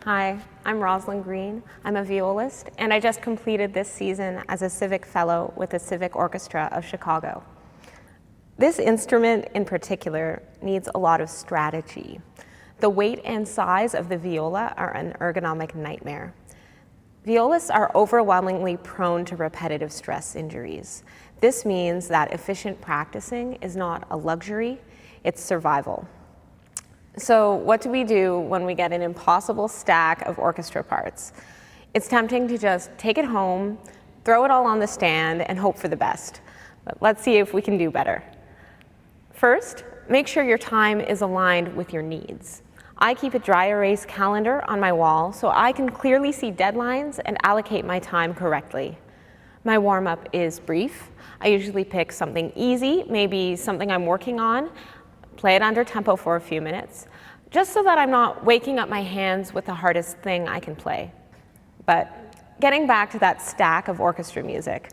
Hi, I'm Roslyn Green. I'm a violist, and I just completed this season as a Civic Fellow with the Civic Orchestra of Chicago. This instrument in particular needs a lot of strategy. The weight and size of the viola are an ergonomic nightmare. Violists are overwhelmingly prone to repetitive stress injuries. This means that efficient practicing is not a luxury, it's survival. So what do we do when we get an impossible stack of orchestra parts? It's tempting to just take it home, throw it all on the stand, and hope for the best. But let's see if we can do better. First, make sure your time is aligned with your needs. I keep a dry erase calendar on my wall so I can clearly see deadlines and allocate my time correctly. My warm-up is brief. I usually pick something easy, maybe something I'm working on, play it under tempo for a few minutes, just so that I'm not waking up my hands with the hardest thing I can play. But getting back to that stack of orchestra music,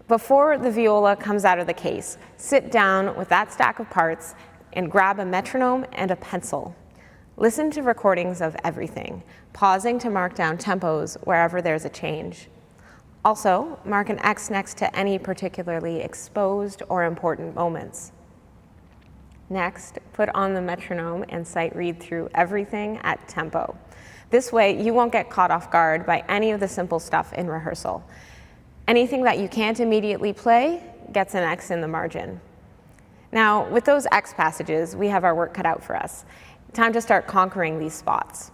before the viola comes out of the case, sit down with that stack of parts and grab a metronome and a pencil. Listen to recordings of everything, pausing to mark down tempos wherever there's a change. Also, mark an X next to any particularly exposed or important moments. Next, put on the metronome and sight read through everything at tempo. This way, you won't get caught off guard by any of the simple stuff in rehearsal. Anything that you can't immediately play gets an X in the margin. Now, with those X passages, we have our work cut out for us. Time to start conquering these spots.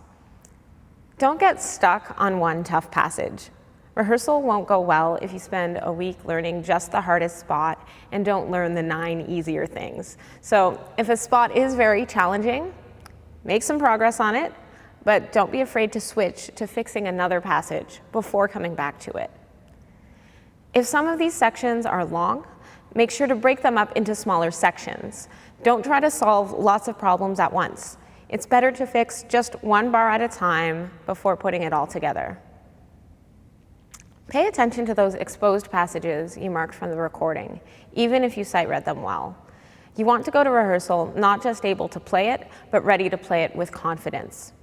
Don't get stuck on one tough passage. Rehearsal won't go well if you spend a week learning just the hardest spot and don't learn the 9 easier things. So if a spot is very challenging, make some progress on it, but don't be afraid to switch to fixing another passage before coming back to it. If some of these sections are long, make sure to break them up into smaller sections. Don't try to solve lots of problems at once. It's better to fix just one bar at a time before putting it all together. Pay attention to those exposed passages you marked from the recording, even if you sight read them well. You want to go to rehearsal not just able to play it, but ready to play it with confidence.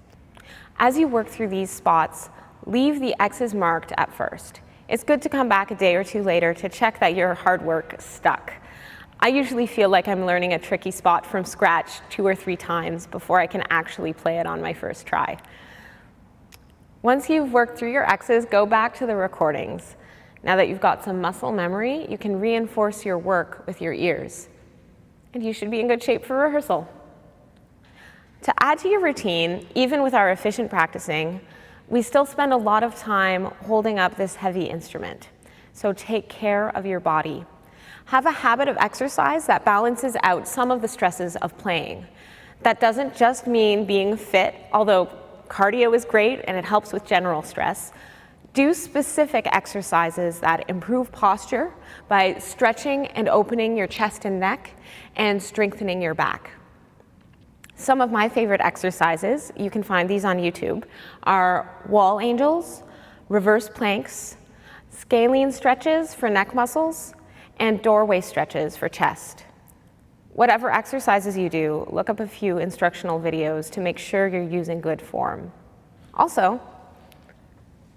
As you work through these spots, leave the X's marked at first. It's good to come back a day or two later to check that your hard work stuck. I usually feel like I'm learning a tricky spot from scratch 2 or 3 times before I can actually play it on my first try. Once you've worked through your X's, go back to the recordings. Now that you've got some muscle memory, you can reinforce your work with your ears. And you should be in good shape for rehearsal. To add to your routine, even with our efficient practicing, we still spend a lot of time holding up this heavy instrument. So take care of your body. Have a habit of exercise that balances out some of the stresses of playing. That doesn't just mean being fit, although cardio is great and it helps with general stress. Do specific exercises that improve posture by stretching and opening your chest and neck and strengthening your back. Some of my favorite exercises, you can find these on YouTube, are wall angels, reverse planks, scalene stretches for neck muscles, and doorway stretches for chest. Whatever exercises you do, look up a few instructional videos to make sure you're using good form. Also,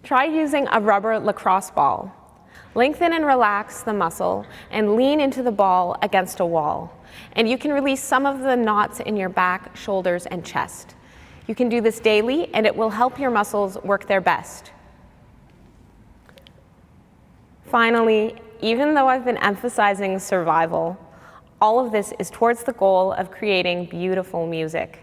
try using a rubber lacrosse ball. Lengthen and relax the muscle and lean into the ball against a wall. And you can release some of the knots in your back, shoulders, and chest. You can do this daily and it will help your muscles work their best. Finally, even though I've been emphasizing survival, all of this is towards the goal of creating beautiful music.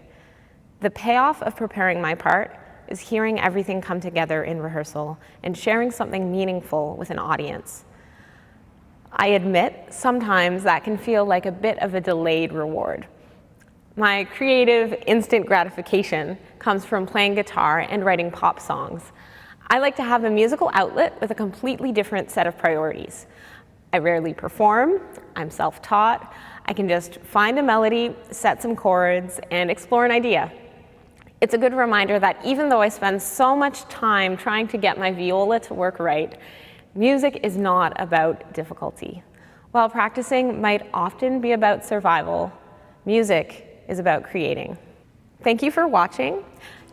The payoff of preparing my part is hearing everything come together in rehearsal and sharing something meaningful with an audience. I admit, sometimes that can feel like a bit of a delayed reward. My creative instant gratification comes from playing guitar and writing pop songs. I like to have a musical outlet with a completely different set of priorities. I rarely perform, I'm self-taught, I can just find a melody, set some chords, and explore an idea. It's a good reminder that even though I spend so much time trying to get my viola to work right, music is not about difficulty. While practicing might often be about survival, Music is about creating. Thank you for watching.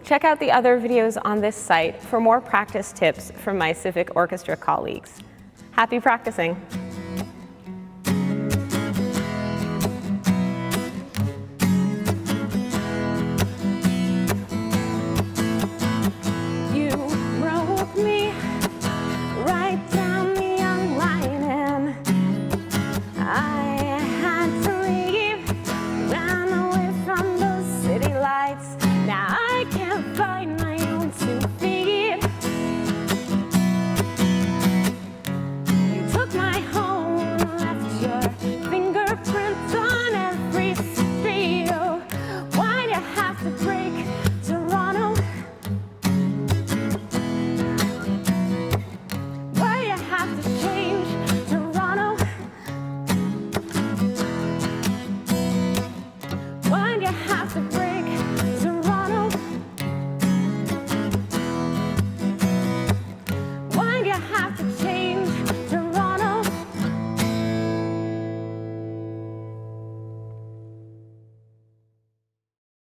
Check out the other videos on this site for more practice tips from my Civic Orchestra colleagues. Happy practicing!